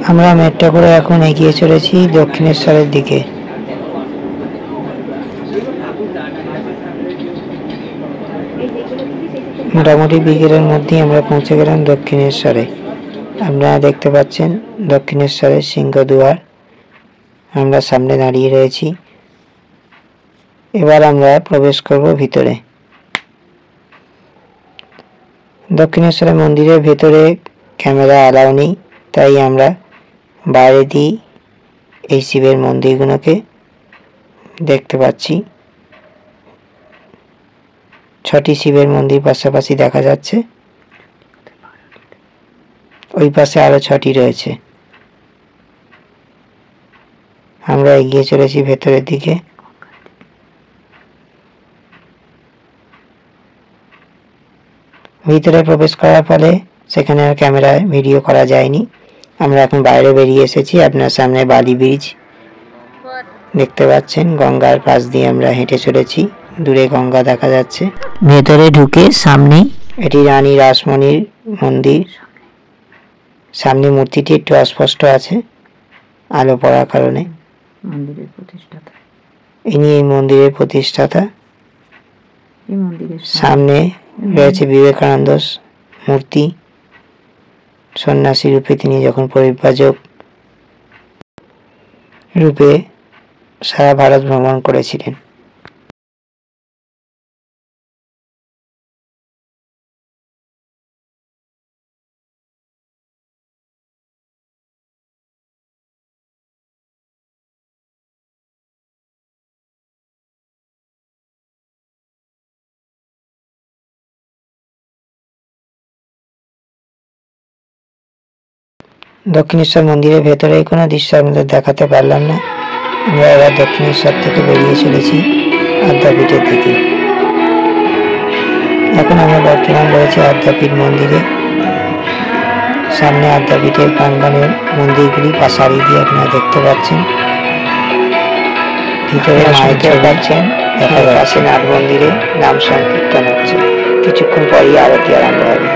আমরা মেট্রো করে এখন এগিয়ে চলেছি দক্ষিণেশ্বরের দিকে। মোটামুটি বিকেলের মধ্যেই আমরা পৌঁছে গেলাম দক্ষিণেশ্বরে। আপনারা দেখতে পাচ্ছেন দক্ষিণেশ্বরের সিংহদুয়ার, আমরা সামনে দাঁড়িয়ে রয়েছি। এবার আমরা প্রবেশ করব ভিতরে। দক্ষিণেশ্বরের মন্দিরের ভেতরে ক্যামেরা অ্যালাউ নেই, তাই আমরা বাইরে দিয়ে এই শিবের মন্দিরগুলোকে দেখতে পাচ্ছি। 6টি শিবের মন্দির পাশাপাশি দেখা যাচ্ছে, ওই পাশে আরো 6টি রয়েছে। আমরা এগিয়ে চলেছি ভেতরের দিকে। ভিতরে প্রবেশ করার ফলে সেখানে আর ক্যামেরায় ভিডিও করা যায়নি। আমরা এখন বাইরে বেরিয়ে এসেছি। আপনার সামনে বালি ব্রিজ দেখতে পাচ্ছেন, গঙ্গার পাশ দিয়ে আমরা হেঁটে চলেছি। দূরে গঙ্গা দেখা যাচ্ছে। ভেতরে ঢুকে সামনেই এটি রানী রাসমণির মন্দির। সামনে মূর্তিটি একটু অস্পষ্ট আছে আলো পড়ার কারণে। মন্দিরের প্রতিষ্ঠাতা, ইনি এই মন্দিরের প্রতিষ্ঠাতা। এই মন্দিরের সামনে রয়েছে বিবেকানন্দ মূর্তি। সন্ন্যাসী রূপে তিনি যখন পরিব্রাজক রূপে সারা ভারত ভ্রমণ করেছিলেন। দক্ষিণেশ্বর মন্দিরের ভেতরে কোনো দৃশ্য আমাদের দেখাতে পারলাম না। আমরা এবার দক্ষিণেশ্বর থেকে বেরিয়ে চলেছি আদ্যাপীঠের দিকে। এখন আমরা বর্তমান রয়েছে আদ্যাপীঠ মন্দিরে। সামনে আদ্যাপীঠের প্রাঙ্গণের মন্দিরগুলি পাশারি দিয়ে আপনারা দেখতে পাচ্ছেন। ভিতরে মাইকেল পাচ্ছেন, দেখা যাচ্ছে নাট মন্দিরে নাম সংকীর্তন হচ্ছে। কিছুক্ষণ পরেই আরতি আরম্ভ হবে।